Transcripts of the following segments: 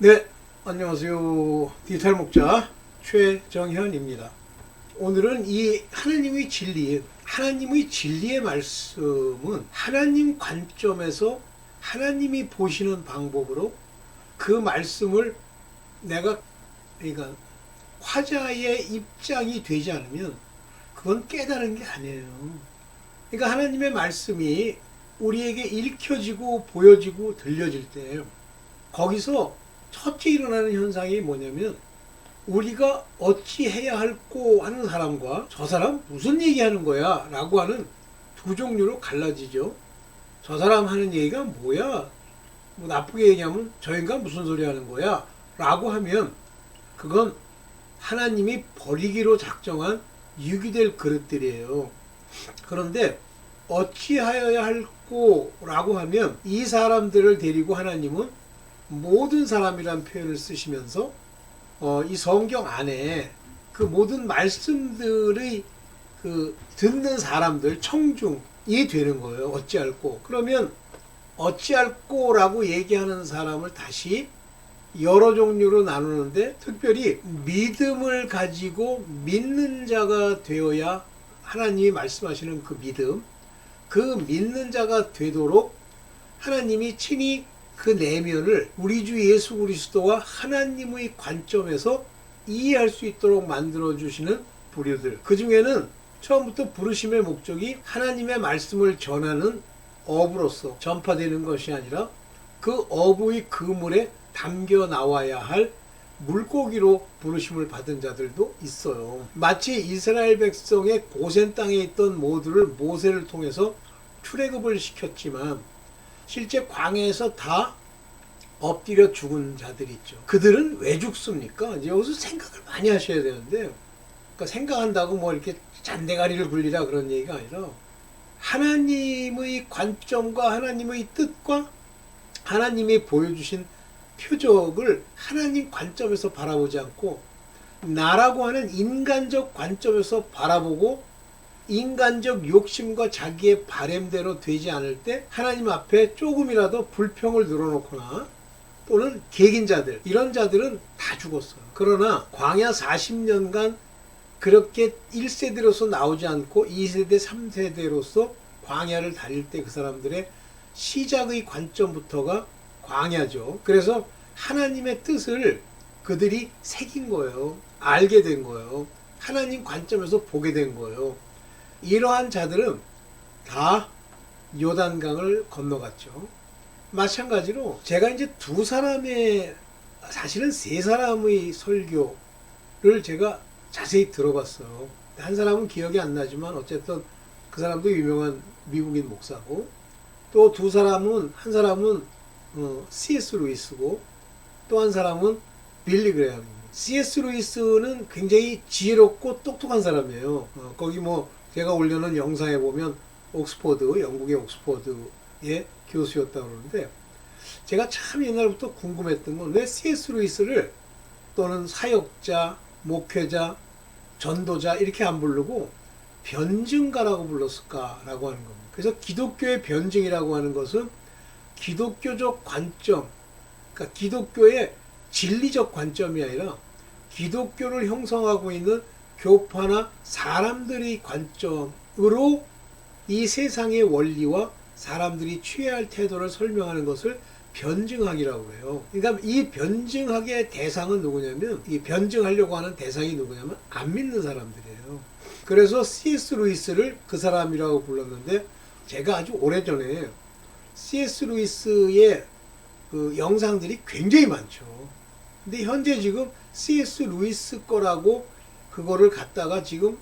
네, 안녕하세요. 디지털 목자 최정현입니다. 오늘은 이 하나님의 진리의 말씀은 하나님 관점에서 하나님이 보시는 방법으로 그 말씀을 내가, 그러니까 화자의 입장이 되지 않으면 그건 깨달은 게 아니에요. 그러니까 하나님의 말씀이 우리에게 읽혀지고 보여지고 들려질 때 거기서 첫째 일어나는 현상이 뭐냐면 우리가 어찌 해야 할꼬 하는 사람과 저 사람 무슨 얘기하는 거야 라고 하는 두 종류로 갈라지죠. 저 사람 하는 얘기가 뭐야, 뭐 나쁘게 얘기하면 저 인간 무슨 소리 하는 거야 라고 하면 그건 하나님이 버리기로 작정한 유기될 그릇들이에요. 그런데 어찌하여야 할꼬 라고 하면 이 사람들을 데리고 하나님은 모든 사람이란 표현을 쓰시면서 이 성경 안에 그 모든 말씀들의 그 듣는 사람들 청중이 되는 거예요. 어찌할꼬. 그러면 어찌할꼬라고 얘기하는 사람을 다시 여러 종류로 나누는데 특별히 믿음을 가지고 믿는 자가 되어야 하나님이 말씀하시는 그 믿는 자가 되도록 하나님이 친히 그 내면을 우리 주 예수 그리스도와 하나님의 관점에서 이해할 수 있도록 만들어주시는 부류들. 그 중에는 처음부터 부르심의 목적이 하나님의 말씀을 전하는 어부로서 전파되는 것이 아니라 그 어부의 그물에 담겨 나와야 할 물고기로 부르심을 받은 자들도 있어요. 마치 이스라엘 백성의 고센 땅에 있던 모두를 모세를 통해서 출애굽을 시켰지만 실제 광야에서 다 엎드려 죽은 자들이 있죠. 그들은 왜 죽습니까? 이제 여기서 생각을 많이 하셔야 되는데, 그러니까 생각한다고 뭐 이렇게 잔대가리를 굴리라 그런 얘기가 아니라 하나님의 관점과 하나님의 뜻과 하나님이 보여주신 표적을 하나님 관점에서 바라보지 않고 나라고 하는 인간적 관점에서 바라보고 인간적 욕심과 자기의 바램대로 되지 않을 때 하나님 앞에 조금이라도 불평을 늘어놓거나 또는 개긴자들, 이런 자들은 다 죽었어요. 그러나 광야 40년간 그렇게 1세대로서 나오지 않고 2세대, 3세대로서 광야를 다닐 때 그 사람들의 시작의 관점부터가 광야죠. 그래서 하나님의 뜻을 그들이 새긴 거예요. 알게 된 거예요. 하나님 관점에서 보게 된 거예요. 이러한 자들은 다 요단강을 건너갔죠. 마찬가지로 제가 이제 두 사람의, 사실은 세 사람의 설교를 제가 자세히 들어봤어요. 한 사람은 기억이 안 나지만 어쨌든 그 사람도 유명한 미국인 목사고, 또 두 사람은, 한 사람은 C.S. 루이스고 또 한 사람은 빌리 그레함입니다. C.S. 루이스는 굉장히 지혜롭고 똑똑한 사람이에요. 거기 뭐 제가 올려놓은 영상에 보면 옥스퍼드, 영국의 옥스퍼드의 교수였다고 그러는데, 제가 참 옛날부터 궁금했던 건 왜 C.S. 루이스를 또는 사역자, 목회자, 전도자 이렇게 안 부르고 변증가라고 불렀을까라고 하는 겁니다. 그래서 기독교의 변증이라고 하는 것은 기독교적 관점, 그러니까 기독교의 진리적 관점이 아니라 기독교를 형성하고 있는 교파나 사람들의 관점으로 이 세상의 원리와 사람들이 취해야 할 태도를 설명하는 것을 변증학이라고 해요. 그러니까 이 변증학의 대상은 누구냐면, 이 변증하려고 하는 대상이 누구냐면 안 믿는 사람들이에요. 그래서 C.S. 루이스를 그 사람이라고 불렀는데, 제가 아주 오래전에 C.S. 루이스의 그 영상들이 굉장히 많죠. 근데 현재 지금 C.S. 루이스 거라고 그거를 갖다가 지금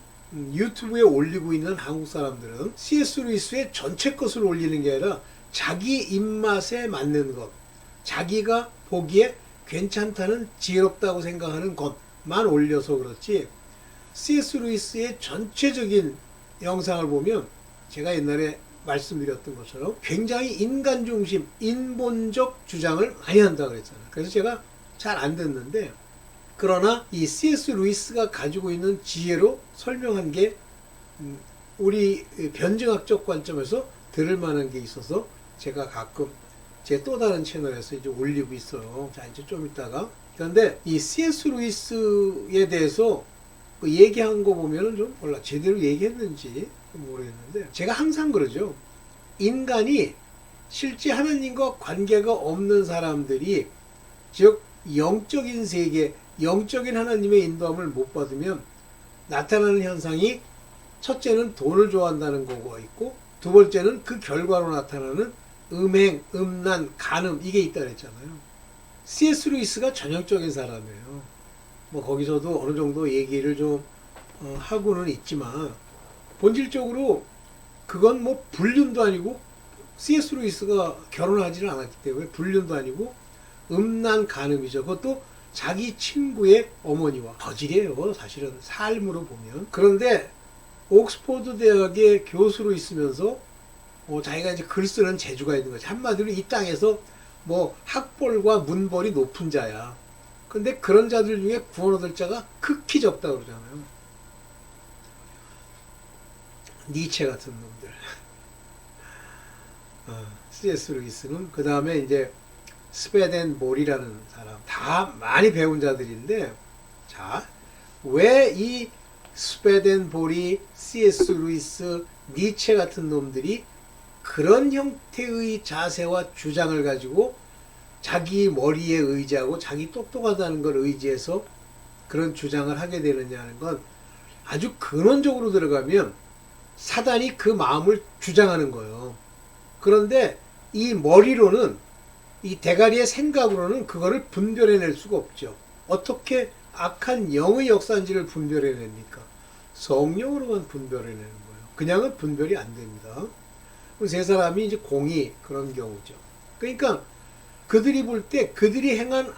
유튜브에 올리고 있는 한국 사람들은 C.S. 루이스의 전체 것을 올리는 게 아니라 자기 입맛에 맞는 것, 자기가 보기에 괜찮다는, 지혜롭다고 생각하는 것만 올려서 그렇지, C.S. 루이스의 전체적인 영상을 보면 제가 옛날에 말씀드렸던 것처럼 굉장히 인간 중심, 인본적 주장을 많이 한다고 그랬잖아요. 그래서 제가 잘 안 듣는데, 그러나 이 C.S. 루이스가 가지고 있는 지혜로 설명한 게 우리 변증학적 관점에서 들을 만한 게 있어서 제가 가끔 제 또 다른 채널에서 이제 올리고 있어요. 자, 이제 좀 이따가. 그런데 이 C.S. 루이스에 대해서 그 얘기한 거 보면은 좀 몰라 제대로 얘기했는지 모르겠는데, 제가 항상 그러죠. 인간이 실제 하나님과 관계가 없는 사람들이, 즉 영적인 세계, 영적인 하나님의 인도함을 못 받으면 나타나는 현상이, 첫째는 돈을 좋아한다는 거가 있고, 두 번째는 그 결과로 나타나는 음행, 음란, 간음, 이게 있다 그랬잖아요. C.S. 루이스가 전형적인 사람이에요. 뭐 거기서도 어느 정도 얘기를 좀 하고는 있지만, 본질적으로 그건 뭐 불륜도 아니고, C.S. 루이스가 결혼하지는 않았기 때문에 불륜도 아니고 음란 간음이죠. 그것도 자기 친구의 어머니와. 거질이에요, 사실은 삶으로 보면. 그런데 옥스퍼드 대학의 교수로 있으면서 자기가 이제 글 쓰는 재주가 있는 거지. 한마디로 이 땅에서 뭐 학벌과 문벌이 높은 자야. 근데 그런 자들 중에 구원 얻을 자가 극히 적다 그러잖아요. 니체 같은 놈들. C.S. 루이스는, 그 다음에 이제 스웨덴볼이라는 사람, 다 많이 배운 자들인데, 자, 왜 이 스웨덴볼이, C.S. 루이스, 니체 같은 놈들이 그런 형태의 자세와 주장을 가지고 자기 머리에 의지하고 자기 똑똑하다는 걸 의지해서 그런 주장을 하게 되느냐는 건, 아주 근원적으로 들어가면 사단이 그 마음을 주장하는 거예요. 그런데 이 머리로는, 이 대가리의 생각으로는 그거를 분별해낼 수가 없죠. 어떻게 악한 영의 역사인지를 분별해냅니까? 성령으로만 분별해내는 거예요. 그냥은 분별이 안 됩니다. 세 사람이 이제 공이 그런 경우죠. 그러니까 그들이 볼 때 그들이 행한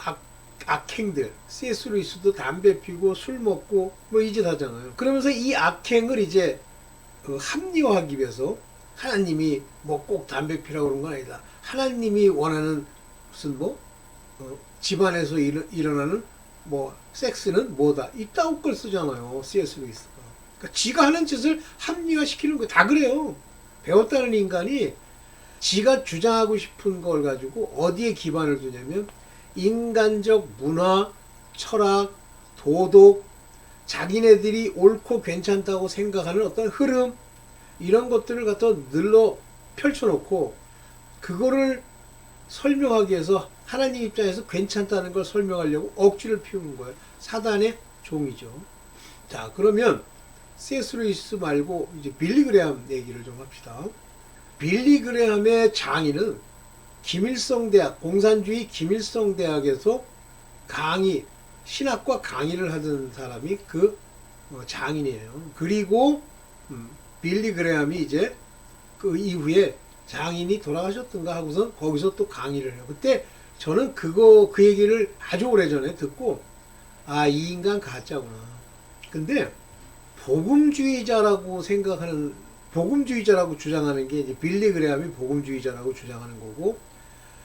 악행들, C.S. 루이스도 담배 피고 술 먹고 뭐 이 짓 하잖아요. 그러면서 이 악행을 이제 합리화하기 위해서, 하나님이 뭐 꼭 담배 피라고 그런 건 아니다. 하나님이 원하는 무슨 뭐 집안에서 일어나는 뭐 섹스는 뭐다, 이따구 걸 쓰잖아요, C.S. 루이스가. 그러니까 지가 하는 짓을 합리화시키는 거 다 그래요. 배웠다는 인간이 지가 주장하고 싶은 걸 가지고 어디에 기반을 두냐면, 인간적 문화, 철학, 도덕, 자기네들이 옳고 괜찮다고 생각하는 어떤 흐름, 이런 것들을 갖다 늘러 펼쳐놓고 그거를 설명하기 위해서 하나님 입장에서 괜찮다는 걸 설명하려고 억지를 피우는 거예요. 사단의 종이죠. 자, 그러면 C.S. 루이스 말고 이제 빌리 그레함 얘기를 좀 합시다. 빌리 그레함의 장인은 김일성대학, 공산주의 김일성대학에서 신학과 강의를 하던 사람이 그 장인이에요. 그리고 빌리 그레함이 이제 그 이후에 장인이 돌아가셨던가 하고서 거기서 또 강의를 해요. 그때 저는 그 얘기를 아주 오래전에 듣고, 이 인간 가짜구나. 근데 복음주의자라고 주장하는 게 이제 빌리 그레함이 복음주의자라고 주장하는 거고,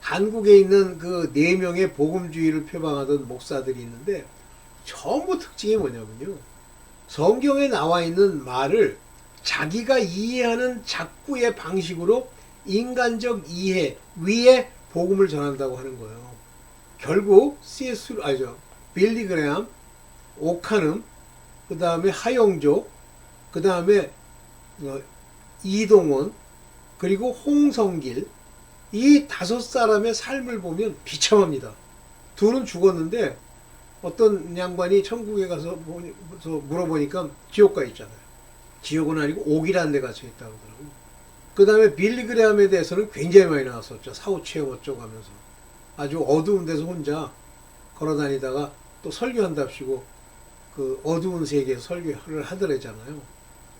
한국에 있는 그 4명의 복음주의를 표방하던 목사들이 있는데, 전부 특징이 뭐냐면요, 성경에 나와 있는 말을 자기가 이해하는 작구의 방식으로 인간적 이해 위에 복음을 전한다고 하는 거예요. 결국 빌리 그레함, 오카눔, 그 다음에 하영조, 그 다음에 이동원, 그리고 홍성길, 이 5사람의 삶을 보면 비참합니다. 둘은 죽었는데 어떤 양반이 천국에 가서 물어보니까 지옥 가 있잖아요. 지옥은 아니고 옥이라는 데 갇혀 있다고 그러더라고요. 그 다음에 빌리 그레함에 대해서는 굉장히 많이 나왔었죠. 사후체험 어쩌고 하면서. 아주 어두운 데서 혼자 걸어다니다가 또 설교한답시고 그 어두운 세계에서 설교를 하더래잖아요.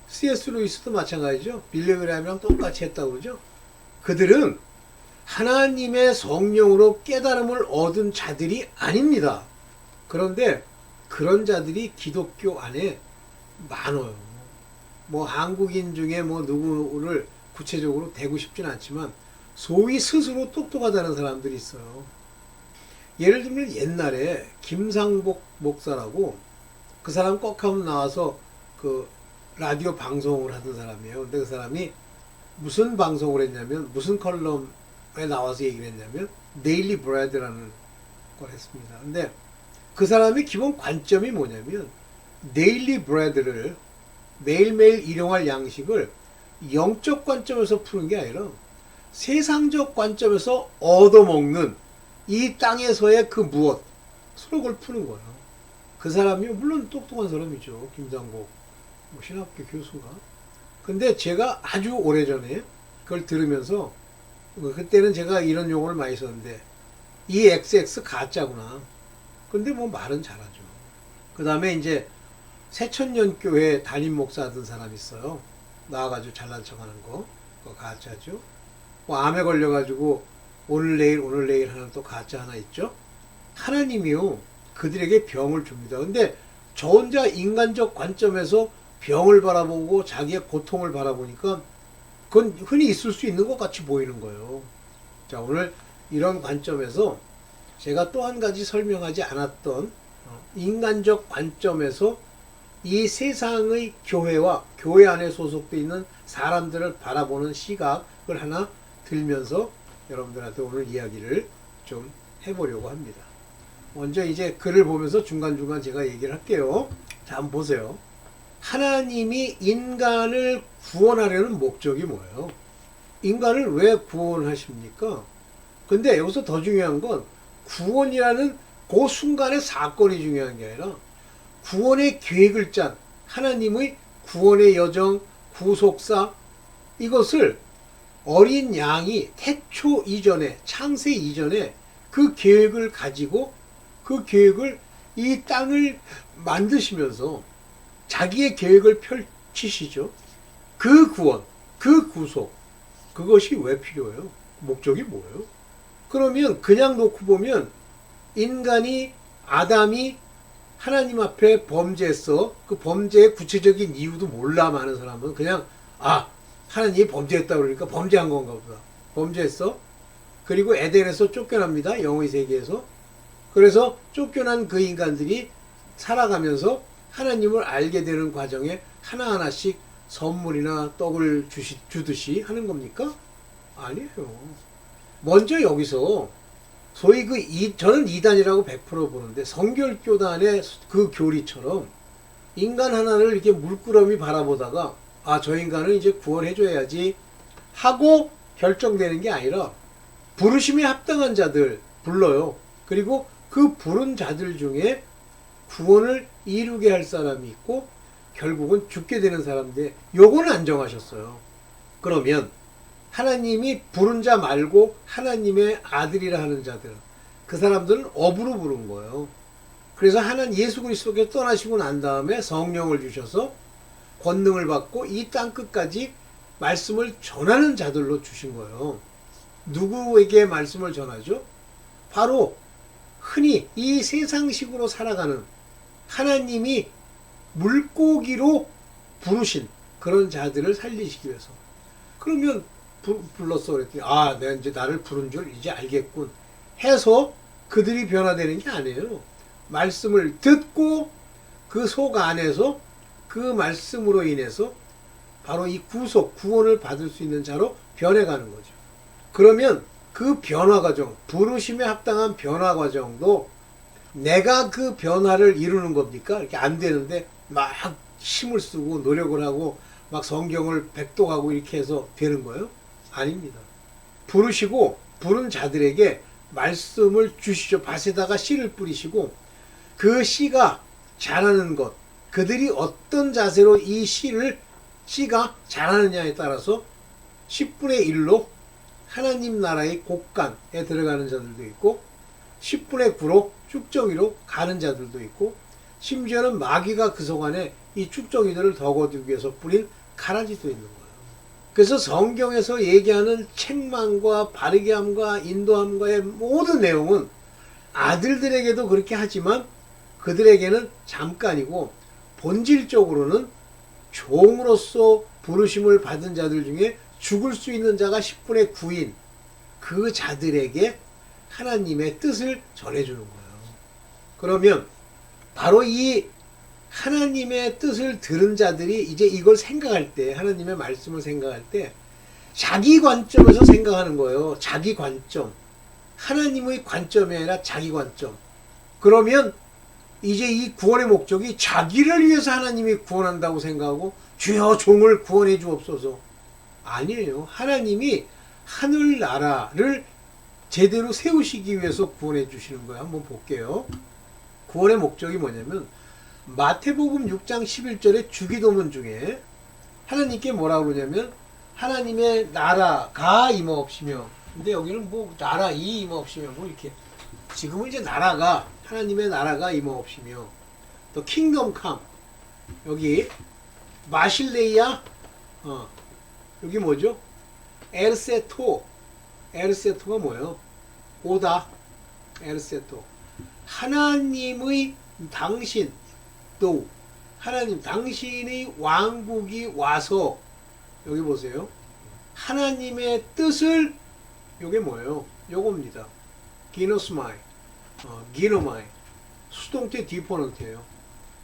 C.S. 루이스도 마찬가지죠. 빌리 그레함이랑 똑같이 했다고 그러죠. 그들은 하나님의 성령으로 깨달음을 얻은 자들이 아닙니다. 그런데 그런 자들이 기독교 안에 많아요. 뭐 한국인 중에 뭐 누구를 구체적으로 대고 싶진 않지만 소위 스스로 똑똑하다는 사람들이 있어요. 예를 들면 옛날에 김상복 목사라고, 그 사람 꼭 한번 나와서 그 라디오 방송을 하던 사람이에요. 근데 그 사람이 무슨 방송을 했냐면, 무슨 컬럼 왜 나와서 얘기를 했냐면 데일리 브레드라는 걸 했습니다. 근데 그 사람의 기본 관점이 뭐냐면 데일리 브레드를 매일매일 일용할 양식을 영적 관점에서 푸는 게 아니라 세상적 관점에서 얻어먹는 이 땅에서의 그 무엇 그걸 푸는 거예요. 그 사람이 물론 똑똑한 사람이죠. 김상복 신학교 교수가. 근데 제가 아주 오래전에 그걸 들으면서 그때는 제가 이런 용어를 많이 썼는데 이 XX 가짜구나. 근데 뭐 말은 잘하죠. 그 다음에 이제 새천년교회 담임 목사 하던 사람 있어요. 나와가지고 잘난 척하는 거. 그거 가짜죠. 뭐 암에 걸려가지고 오늘 내일 하는 또 가짜 하나 있죠. 하나님이요 그들에게 병을 줍니다. 근데 저 혼자 인간적 관점에서 병을 바라보고 자기의 고통을 바라보니까 그건 흔히 있을 수 있는 것 같이 보이는 거예요. 자, 오늘 이런 관점에서 제가 또 한 가지 설명하지 않았던 인간적 관점에서 이 세상의 교회와 교회 안에 소속되어 있는 사람들을 바라보는 시각을 하나 들면서 여러분들한테 오늘 이야기를 좀 해보려고 합니다. 먼저 이제 글을 보면서 중간중간 제가 얘기를 할게요. 자, 한번 보세요. 하나님이 인간을 구원하려는 목적이 뭐예요? 인간을 왜 구원하십니까? 근데 여기서 더 중요한 건 구원이라는 그 순간의 사건이 중요한 게 아니라 구원의 계획을 짠 하나님의 구원의 여정, 구속사 이것을 어린 양이 태초 이전에 창세 이전에 그 계획을 가지고 그 계획을 이 땅을 만드시면서 자기의 계획을 펼치시죠. 그 구원, 그 구속 그것이 왜 필요해요? 목적이 뭐예요? 그러면 그냥 놓고 보면 인간이 아담이 하나님 앞에 범죄했어. 그 범죄의 구체적인 이유도 몰라 많은 사람은 그냥 하나님이 범죄했다 그러니까 범죄한 건가 보다. 범죄했어. 그리고 에덴에서 쫓겨납니다. 영의 세계에서. 그래서 쫓겨난 그 인간들이 살아가면서 하나님을 알게 되는 과정에 하나하나씩 선물이나 떡을 주듯이 하는 겁니까? 아니에요. 먼저 여기서 소위 저는 이단이라고 100% 보는데 성결교단의 그 교리처럼 인간 하나를 이렇게 물끄러미 바라보다가 저 인간은 이제 구원해줘야지 하고 결정되는 게 아니라 부르심에 합당한 자들 불러요. 그리고 그 부른 자들 중에 구원을 이루게 할 사람이 있고 결국은 죽게 되는 사람인데 요거는 안 정하셨어요. 그러면 하나님이 부른 자 말고 하나님의 아들이라 하는 자들 그 사람들은 업으로 부른 거예요. 그래서 예수 그리스도께 떠나시고 난 다음에 성령을 주셔서 권능을 받고 이 땅 끝까지 말씀을 전하는 자들로 주신 거예요. 누구에게 말씀을 전하죠? 바로 흔히 이 세상식으로 살아가는 하나님이 물고기로 부르신 그런 자들을 살리시기 위해서. 그러면 불렀어 그랬더니 내가 이제 나를 부른 줄 이제 알겠군 해서 그들이 변화되는 게 아니에요. 말씀을 듣고 그 속 안에서 그 말씀으로 인해서 바로 이 구원을 받을 수 있는 자로 변해가는 거죠. 그러면 그 변화 과정, 부르심에 합당한 변화 과정도 내가 그 변화를 이루는 겁니까? 이렇게 안 되는데 막 힘을 쓰고 노력을 하고 막 성경을 백독하고 이렇게 해서 되는 거예요? 아닙니다. 부르시고 부른 자들에게 말씀을 주시죠. 밭에다가 씨를 뿌리시고 그 씨가 자라는 것, 그들이 어떤 자세로 이 씨가 자라느냐에 따라서 10분의 1로 하나님 나라의 곡간에 들어가는 자들도 있고 10분의 9로 쭉정이로 가는 자들도 있고 심지어는 마귀가 그 속안에 이 쭉정이들을 더 거두기 위해서 뿌린 가라지도 있는 거예요. 그래서 성경에서 얘기하는 책망과 바르게함과 인도함과의 모든 내용은 아들들에게도 그렇게 하지만 그들에게는 잠깐이고 본질적으로는 종으로서 부르심을 받은 자들 중에 죽을 수 있는 자가 10분의 9인 그 자들에게 하나님의 뜻을 전해주는 거예요. 그러면 바로 이 하나님의 뜻을 들은 자들이 이제 이걸 생각할 때 하나님의 말씀을 생각할 때 자기 관점에서 생각하는 거예요. 자기 관점. 하나님의 관점이 아니라 자기 관점. 그러면 이제 이 구원의 목적이 자기를 위해서 하나님이 구원한다고 생각하고 주여 종을 구원해 주옵소서. 아니에요. 하나님이 하늘나라를 제대로 세우시기 위해서 구원해 주시는 거예요. 한번 볼게요. 구원의 목적이 뭐냐면 마태복음 6장 11절의 주기도문 중에 하나님께 뭐라고 그러냐면 하나님의 나라가 임하옵시며, 근데 여기는 뭐 나라 이 임하옵시며 뭐 이렇게, 지금은 이제 나라가 하나님의 나라가 임하옵시며 또 킹덤 캄, 여기 마실레이아, 여기 뭐죠? 에르세토가 뭐예요? 오다. 에르세토. 하나님의 당신, 또 하나님 당신의 왕국이 와서, 여기 보세요. 하나님의 뜻을, 요게 뭐예요? 요겁니다. 기노스마이, 기노마이. 수동태 디포넌트예요.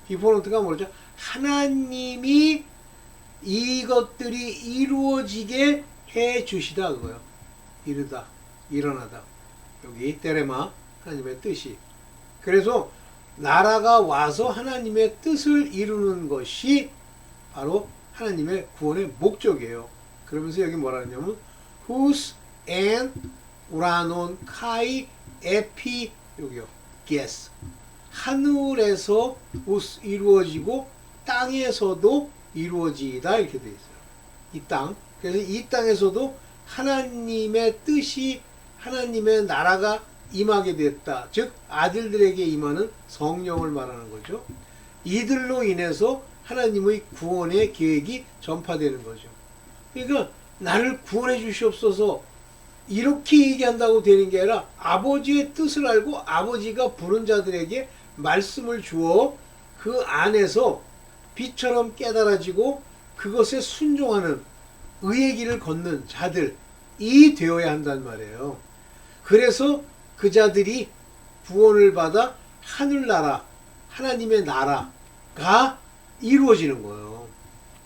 디포넌트가 뭐죠? 하나님이 이것들이 이루어지게 해 주시다, 그거요. 이르다, 일어나다. 여기 테레마, 하나님의 뜻이. 그래서 나라가 와서 하나님의 뜻을 이루는 것이 바로 하나님의 구원의 목적이에요. 그러면서 여기 뭐라 하냐면 whose and 우라논 카이 에피, 여기요. 게스. 하늘에서 이루어지고 땅에서도 이루어지다, 이렇게 되어 있어요. 이 땅. 그래서 이 땅에서도 하나님의 뜻이, 하나님의 나라가 임하게 됐다. 즉 아들들에게 임하는 성령을 말하는 거죠. 이들로 인해서 하나님의 구원의 계획이 전파되는 거죠. 그러니까 나를 구원해 주시옵소서 이렇게 얘기한다고 되는 게 아니라 아버지의 뜻을 알고 아버지가 부른 자들에게 말씀을 주어 그 안에서 빛처럼 깨달아지고 그것에 순종하는 의의 길을 걷는 자들이 되어야 한단 말이에요. 그래서 그 자들이 구원을 받아 하늘나라, 하나님의 나라가 이루어지는 거예요.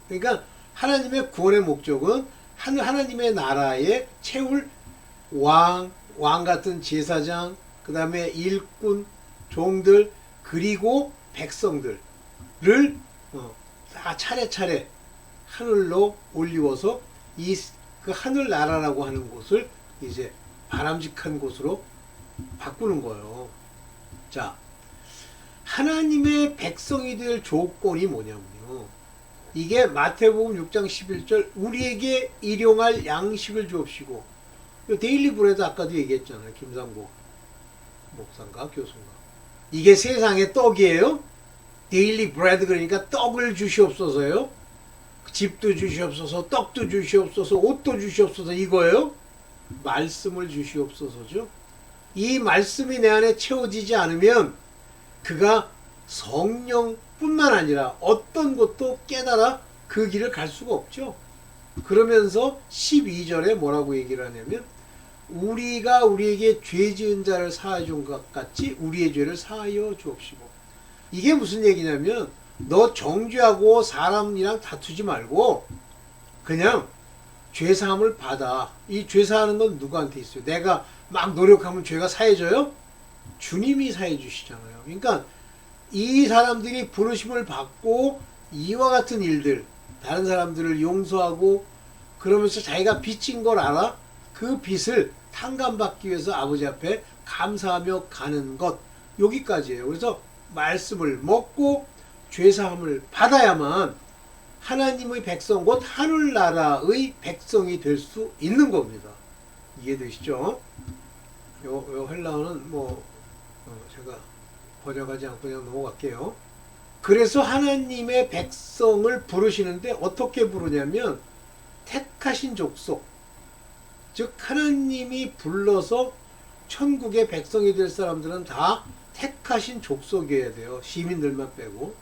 그러니까 하나님의 구원의 목적은 하나님의 나라에 채울 왕 같은 제사장, 그 다음에 일꾼, 종들, 그리고 백성들을 다 차례차례 하늘로 올리워서 그 하늘나라라고 하는 곳을 이제 바람직한 곳으로 바꾸는 거예요. 자, 하나님의 백성이 될 조건이 뭐냐면요. 이게 마태복음 6장 11절 우리에게 일용할 양식을 주옵시고, 데일리 브레드 아까도 얘기했잖아요. 김상복 목사인가 교수인가. 이게 세상의 떡이에요. 데일리 브레드 그러니까 떡을 주시옵소서요. 집도 주시옵소서, 떡도 주시옵소서, 옷도 주시옵소서, 이거예요. 말씀을 주시옵소서죠. 이 말씀이 내 안에 채워지지 않으면 그가 성령뿐만 아니라 어떤 것도 깨달아 그 길을 갈 수가 없죠. 그러면서 12절에 뭐라고 얘기를 하냐면 우리가 우리에게 죄 지은 자를 사하여 준 것 같이 우리의 죄를 사하여 주옵시고. 이게 무슨 얘기냐면 너 정죄하고 사람이랑 다투지 말고 그냥 죄사함을 받아. 이 죄사하는 건 누구한테 있어요? 내가 막 노력하면 죄가 사해져요? 주님이 사해 주시잖아요. 그러니까 이 사람들이 부르심을 받고 이와 같은 일들, 다른 사람들을 용서하고 그러면서 자기가 빚진 걸 알아? 그 빚을 탕감받기 위해서 아버지 앞에 감사하며 가는 것, 여기까지예요. 그래서 말씀을 먹고 죄사함을 받아야만 하나님의 백성, 곧 하늘나라의 백성이 될 수 있는 겁니다. 이해되시죠? 요 헬라어는 제가 번역하지 않고 그냥 넘어갈게요. 그래서 하나님의 백성을 부르시는데 어떻게 부르냐면 택하신 족속, 즉 하나님이 불러서 천국의 백성이 될 사람들은 다 택하신 족속이어야 돼요. 시민들만 빼고.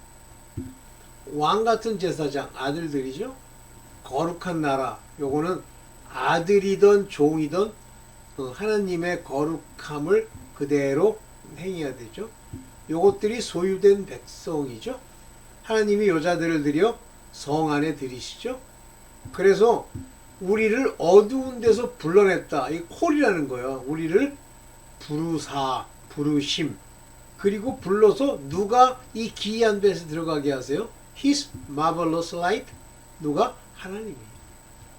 왕 같은 제사장, 아들들이죠. 거룩한 나라, 요거는 아들이든 종이든 하나님의 거룩함을 그대로 행해야 되죠. 요것들이 소유된 백성이죠. 하나님이 여자들을 들여 성 안에 들이시죠. 그래서 우리를 어두운 데서 불러냈다. 이 콜이라는 거예요. 우리를 부르사, 부르심. 그리고 불러서 누가 이 기이한 데서 들어가게 하세요? His marvelous light. 누가? 하나님이.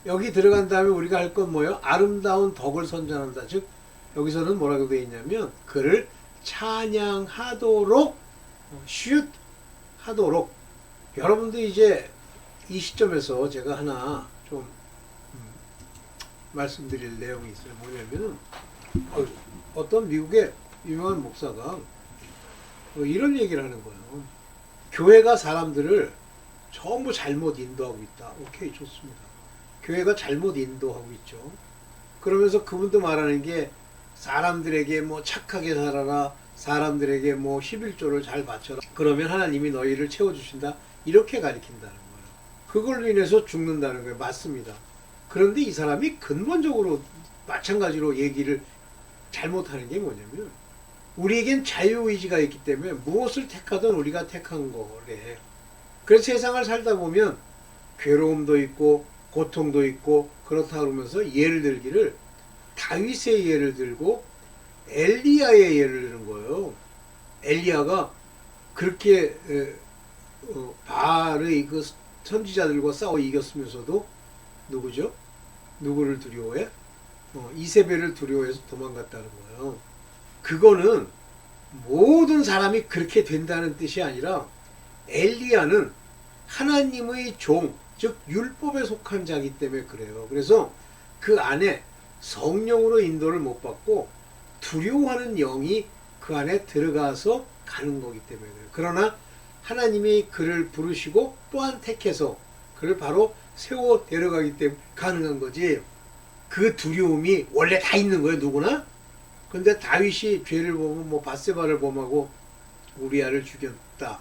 여기 들어간 다음에 우리가 할 건 뭐예요? 아름다운 덕을 선전한다. 즉 여기서는 뭐라고 되어 있냐면 그를 찬양하도록 슛 하도록. 여러분들 이제 이 시점에서 제가 하나 좀 말씀드릴 내용이 있어요. 뭐냐면은 어떤 미국의 유명한 목사가 이런 얘기를 하는 거예요. 교회가 사람들을 전부 잘못 인도하고 있다. 오케이, 좋습니다. 교회가 잘못 인도하고 있죠. 그러면서 그분도 말하는 게 사람들에게 뭐 착하게 살아라, 사람들에게 뭐 11조를 잘 바쳐라. 그러면 하나님이 너희를 채워주신다. 이렇게 가리킨다는 거예요. 그걸로 인해서 죽는다는 거예요. 맞습니다. 그런데 이 사람이 근본적으로 마찬가지로 얘기를 잘못하는 게 뭐냐면 우리에겐 자유의지가 있기 때문에 무엇을 택하든 우리가 택한 거래. 그래서 세상을 살다 보면 괴로움도 있고 고통도 있고 그렇다 그러면서 예를 들기를 다윗의 예를 들고 엘리야의 예를 드는 거예요. 엘리야가 그렇게 바알의 그 선지자들과 싸워 이겼으면서도 누구죠? 누구를 두려워해? 이세벨을 두려워해서 도망갔다는 거예요. 그거는 모든 사람이 그렇게 된다는 뜻이 아니라 엘리야는 하나님의 종, 즉 율법에 속한 자이기 때문에 그래요. 그래서 그 안에 성령으로 인도를 못 받고 두려워하는 영이 그 안에 들어가서 가는 거기 때문에 그래요. 그러나 하나님이 그를 부르시고 또한 택해서 그를 바로 세워 데려가기 때문에 가능한 거지. 그 두려움이 원래 다 있는 거예요, 누구나. 근데 다윗이 죄를 보면 뭐 밧세바를 범하고 우리아를 죽였다.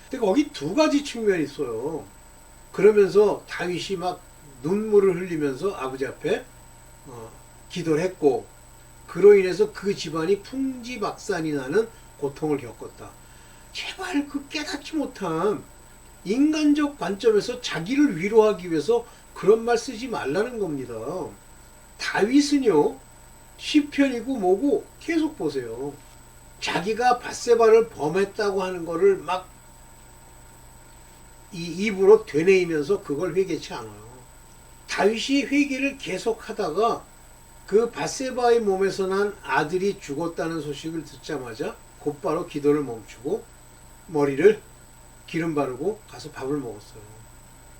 근데 거기 두 가지 측면이 있어요. 그러면서 다윗이 막 눈물을 흘리면서 아버지 앞에 기도를 했고 그로 인해서 그 집안이 풍지박산이 나는 고통을 겪었다. 제발 그 깨닫지 못한 인간적 관점에서 자기를 위로하기 위해서 그런 말 쓰지 말라는 겁니다. 다윗은요 시편이고 뭐고 계속 보세요. 자기가 밧세바를 범했다고 하는 거를 막 이 입으로 되뇌이면서 그걸 회개치 않아요. 다윗이 회개를 계속 하다가 그 밧세바의 몸에서 난 아들이 죽었다는 소식을 듣자마자 곧바로 기도를 멈추고 머리를 기름 바르고 가서 밥을 먹었어요.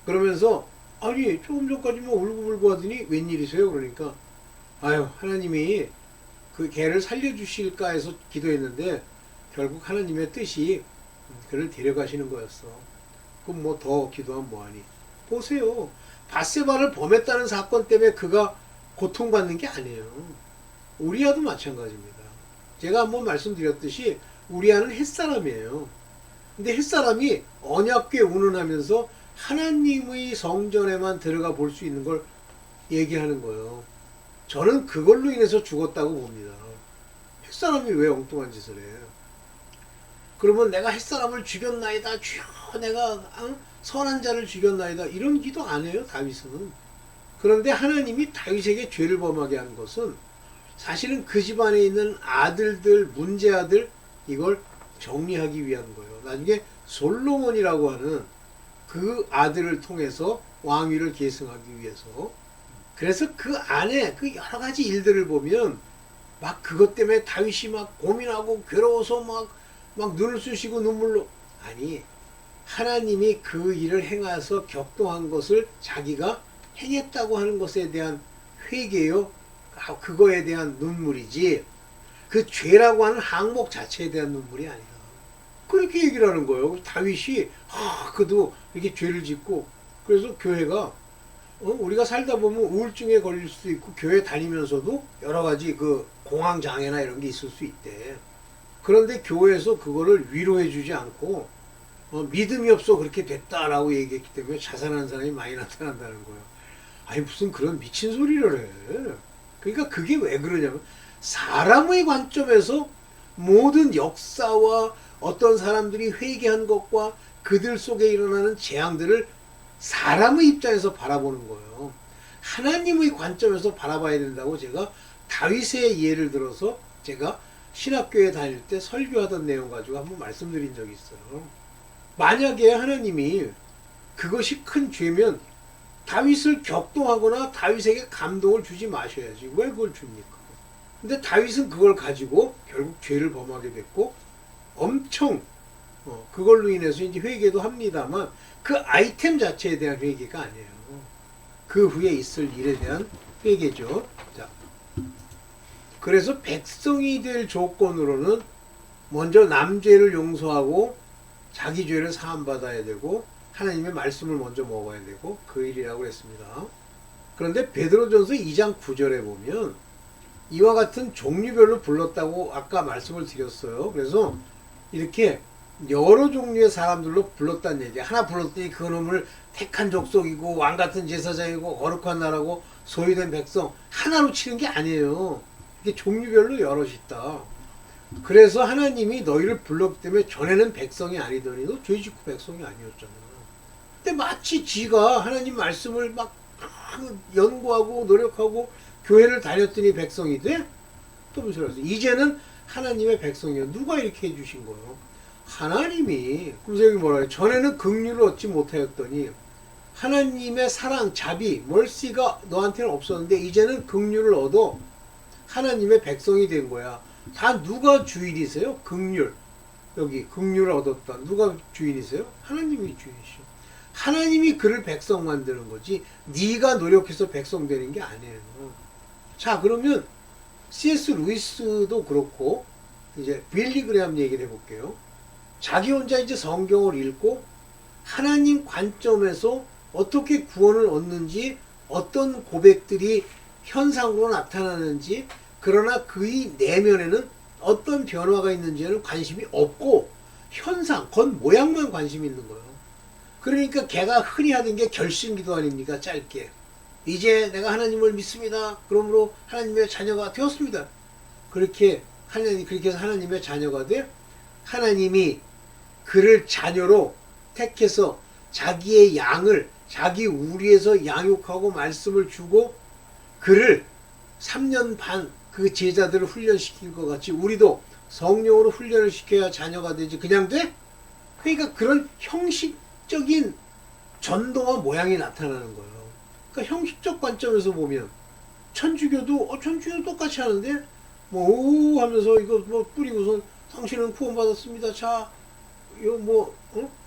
그러면서 아니 조금 전까지만 울고불고 하더니 웬일이세요? 그러니까 아유 하나님이 그 개를 살려주실까 해서 기도했는데 결국 하나님의 뜻이 그를 데려가시는 거였어. 그럼 뭐 더 기도하면 뭐하니? 보세요. 밧세바를 범했다는 사건 때문에 그가 고통받는 게 아니에요. 우리아도 마찬가지입니다. 제가 한번 말씀드렸듯이 우리아는 햇사람이에요. 근데 햇사람이 언약궤 운운하면서 하나님의 성전에만 들어가 볼 수 있는 걸 얘기하는 거예요. 저는 그걸로 인해서 죽었다고 봅니다. 햇사람이 왜 엉뚱한 짓을 해? 그러면 내가 햇사람을 죽였나이다. 주여 내가 선한 자를 죽였나이다. 이런 기도 안 해요. 다윗은. 그런데 하나님이 다윗에게 죄를 범하게 한 것은 사실은 그 집안에 있는 아들들, 문제아들 이걸 정리하기 위한 거예요. 나중에 솔로몬이라고 하는 그 아들을 통해서 왕위를 계승하기 위해서. 그래서 그 안에 그 여러 가지 일들을 보면 막 그것 때문에 다윗이 막 고민하고 괴로워서 막 눈을 쑤시고 눈물로 아니 하나님이 그 일을 행해서 격동한 것을 자기가 행했다고 하는 것에 대한 회개요. 그거에 대한 눈물이지 그 죄라고 하는 항목 자체에 대한 눈물이 아니다. 그렇게 얘기를 하는 거예요. 다윗이 그도 이렇게 죄를 짓고 그래서 교회가 우리가 살다 보면 우울증에 걸릴 수도 있고 교회 다니면서도 여러 가지 그 공황장애나 이런 게 있을 수 있대. 그런데 교회에서 그거를 위로해 주지 않고 믿음이 없어 그렇게 됐다라고 얘기했기 때문에 자살하는 사람이 많이 나타난다는 거예요. 아니 무슨 그런 미친 소리를 해. 그러니까 그게 왜 그러냐면 사람의 관점에서 모든 역사와 어떤 사람들이 회개한 것과 그들 속에 일어나는 재앙들을 사람의 입장에서 바라보는 거예요. 하나님의 관점에서 바라봐야 된다고 제가 다윗의 예를 들어서 제가 신학교에 다닐 때 설교하던 내용 가지고 한번 말씀드린 적이 있어요. 만약에 하나님이 그것이 큰 죄면 다윗을 격동하거나 다윗에게 감동을 주지 마셔야지. 왜 그걸 줍니까? 근데 다윗은 그걸 가지고 결국 죄를 범하게 됐고 엄청 그걸로 인해서 이제 회개도 합니다만 그 아이템 자체에 대한 회개가 아니에요. 그 후에 있을 일에 대한 회개죠. 자, 그래서 백성이 될 조건으로는 먼저 남죄를 용서하고 자기 죄를 사함받아야 되고 하나님의 말씀을 먼저 먹어야 되고 그 일이라고 그랬습니다. 그런데 베드로전서 2장 9절에 보면 이와 같은 종류별로 불렀다고 아까 말씀을 드렸어요. 그래서 이렇게 여러 종류의 사람들로 불렀다는 얘기. 하나 불렀더니 그 놈을 택한 족속이고 왕같은 제사장이고 거룩한 나라고 소유된 백성 하나로 치는 게 아니에요. 이게 종류별로 여럿이 있다. 그래서 하나님이 너희를 불렀기 때문에 전에는 백성이 아니더니 너 죄짓고 백성이 아니었잖아. 근데 마치 지가 하나님 말씀을 막 연구하고 노력하고 교회를 다녔더니 백성이 돼? 또 무슨 소리야? 이제는 하나님의 백성이야. 누가 이렇게 해주신 거예요? 하나님이. 그래서 여기 뭐라 해요? 전에는 긍휼을 얻지 못하였더니 하나님의 사랑, 자비, 멀시가 너한테는 없었는데 이제는 긍휼을 얻어 하나님의 백성이 된 거야. 다 누가 주인이세요? 긍휼. 여기 긍휼을 얻었다. 누가 주인이세요? 하나님이 주인이시오. 하나님이 그를 백성 만드는 거지 네가 노력해서 백성 되는 게 아니에요. 자, 그러면 C.S. 루이스도 그렇고 이제 빌리 그레함 얘기를 해볼게요. 자기 혼자 이제 성경을 읽고 하나님 관점에서 어떻게 구원을 얻는지 어떤 고백들이 현상으로 나타나는지 그러나 그의 내면에는 어떤 변화가 있는지에는 관심이 없고 현상, 겉모양만 관심이 있는 거예요. 그러니까 걔가 흔히 하던 게 결심기도 아닙니까? 짧게. 이제 내가 하나님을 믿습니다. 그러므로 하나님의 자녀가 되었습니다. 그렇게 해서 하나님의 자녀가 돼 하나님이 그를 자녀로 택해서 자기의 양을 자기 우리에서 양육하고 말씀을 주고 그를 3년 반 그 제자들을 훈련시킨 것 같이 우리도 성령으로 훈련을 시켜야 자녀가 되지 그냥 돼? 그러니까 그런 형식적인 전도와 모양이 나타나는 거예요. 그러니까 형식적 관점에서 보면 천주교도 천주교 똑같이 하는데 뭐 하면서 이거 뭐 뿌리고선 당신은 구원받았습니다. 자, 이거 뭐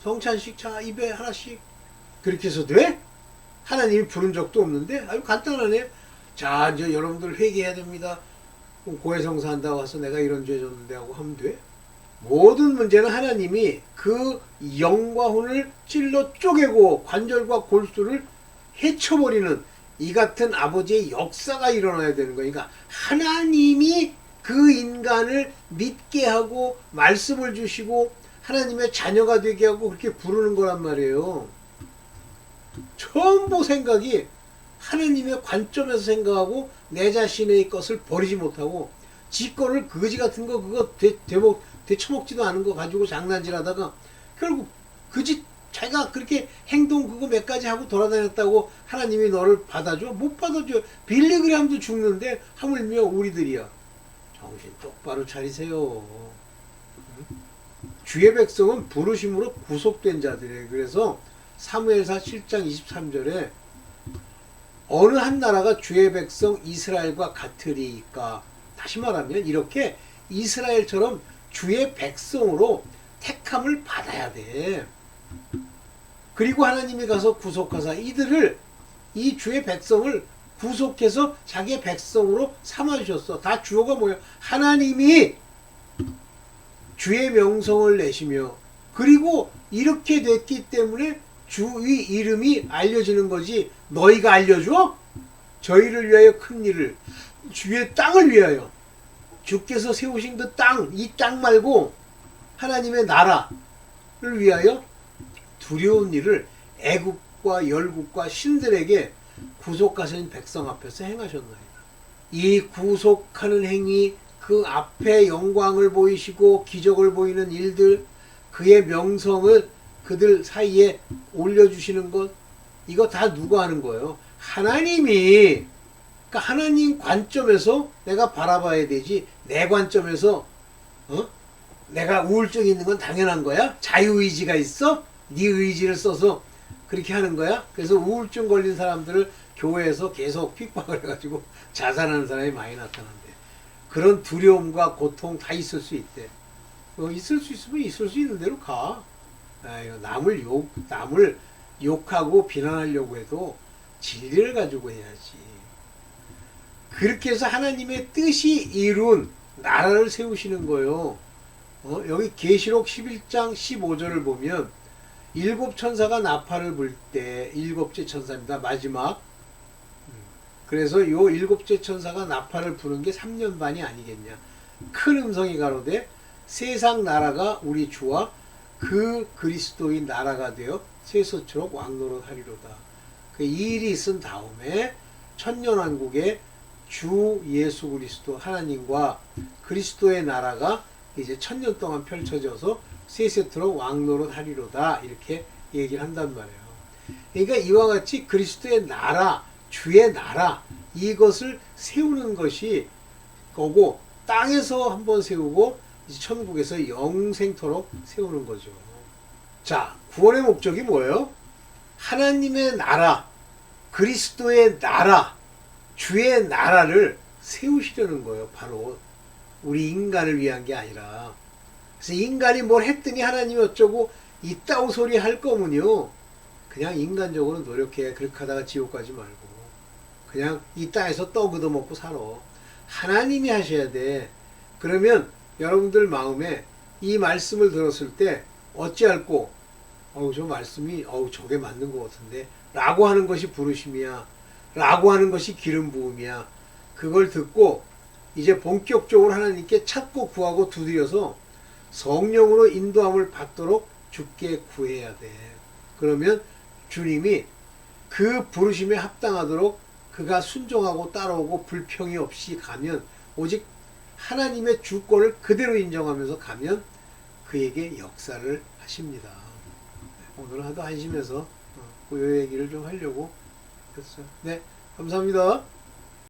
성찬식 자 입에 하나씩 그렇게 해서 돼? 하나님이 부른 적도 없는데 아주 간단하네. 자, 이제 여러분들 회개해야 됩니다. 고해성사 한다고 와서 내가 이런 죄 졌는데 하고 하면 돼? 모든 문제는 하나님이 그 영과 혼을 찔러 쪼개고 관절과 골수를 해쳐버리는 이 같은 아버지의 역사가 일어나야 되는 거예요. 그러니까 하나님이 그 인간을 믿게 하고 말씀을 주시고 하나님의 자녀가 되게 하고 그렇게 부르는 거란 말이에요. 전부 생각이 하나님의 관점에서 생각하고 내 자신의 것을 버리지 못하고 지 거를 거지 같은 거 그거 되쳐먹지도 않은 거 가지고 장난질하다가 결국 그지 자기가 그렇게 행동 그거 몇 가지 하고 돌아다녔다고 하나님이 너를 받아줘? 못 받아줘. 빌리 그레함도 죽는데 하물며 우리들이야. 정신 똑바로 차리세요. 주의 백성은 부르심으로 구속된 자들이에요. 그래서 사무엘사 7장 23절에 어느 한 나라가 주의 백성 이스라엘과 같으리까. 다시 말하면 이렇게 이스라엘처럼 주의 백성으로 택함을 받아야 돼. 그리고 하나님이 가서 구속하사 이들을 이 주의 백성을 구속해서 자기의 백성으로 삼아주셨어. 다 주어가 뭐예요? 하나님이 주의 명성을 내시며 그리고 이렇게 됐기 때문에 주의 이름이 알려지는 거지 너희가 알려줘? 저희를 위하여 큰 일을 주의 땅을 위하여 주께서 세우신 그 땅, 이 땅 말고 하나님의 나라를 위하여 두려운 일을 애국과 열국과 신들에게 구속하신 백성 앞에서 행하셨나이다. 이 구속하는 행위 그 앞에 영광을 보이시고 기적을 보이는 일들 그의 명성을 그들 사이에 올려주시는 것 이거 다 누가 하는 거예요? 하나님이, 그러니까 하나님 관점에서 내가 바라봐야 되지, 내 관점에서 내가 우울증이 있는 건 당연한 거야? 자유의지가 있어? 네 의지를 써서 그렇게 하는 거야? 그래서 우울증 걸린 사람들을 교회에서 계속 핍박을 해가지고 자살하는 사람이 많이 나타난대. 그런 두려움과 고통 다 있을 수 있대. 있을 수 있으면 있을 수 있는 대로 가. 아이고, 남을 욕하고 비난하려고 해도 진리를 가지고 해야지. 그렇게 해서 하나님의 뜻이 이룬 나라를 세우시는 거예요. 여기 계시록 11장 15절을 보면 일곱 천사가 나팔을 불 때, 일곱째 천사입니다. 마지막. 그래서 요 일곱째 천사가 나팔을 부는 게 3년 반이 아니겠냐. 큰 음성이 가로되 세상 나라가 우리 주와 그 그리스도인 나라가 되어 세서처럼 왕노릇하리로다. 이 일이 있은 다음에 천년왕국에 주 예수 그리스도 하나님과 그리스도의 나라가 이제 천년 동안 펼쳐져서 세세토록 왕노릇하리로다, 이렇게 얘기를 한단 말이에요. 그러니까 이와 같이 그리스도의 나라, 주의 나라, 이것을 세우는 것이 거고, 땅에서 한번 세우고 이제 천국에서 영생토록 세우는 거죠. 자, 구원의 목적이 뭐예요? 하나님의 나라, 그리스도의 나라, 주의 나라를 세우시려는 거예요. 바로 우리 인간을 위한 게 아니라. 그래서 인간이 뭘 했더니 하나님이 어쩌고 이따오 소리 할 거면요, 그냥 인간적으로 노력해. 그렇게 하다가 지옥 가지 말고 그냥 이 땅에서 떡 얻어먹고 살아. 하나님이 하셔야 돼. 그러면 여러분들 마음에 이 말씀을 들었을 때 어찌할꼬, 저 말씀이 저게 맞는 것 같은데 라고 하는 것이 부르심이야, 라고 하는 것이 기름 부음이야. 그걸 듣고 이제 본격적으로 하나님께 찾고 구하고 두드려서 성령으로 인도함을 받도록 주께 구해야 돼. 그러면 주님이 그 부르심에 합당하도록 그가 순종하고 따라오고 불평이 없이 가면, 오직 하나님의 주권을 그대로 인정하면서 가면 그에게 역사를 하십니다. 오늘 하도 한심해서 그 얘기를 좀 하려고 했어요. 네, 감사합니다.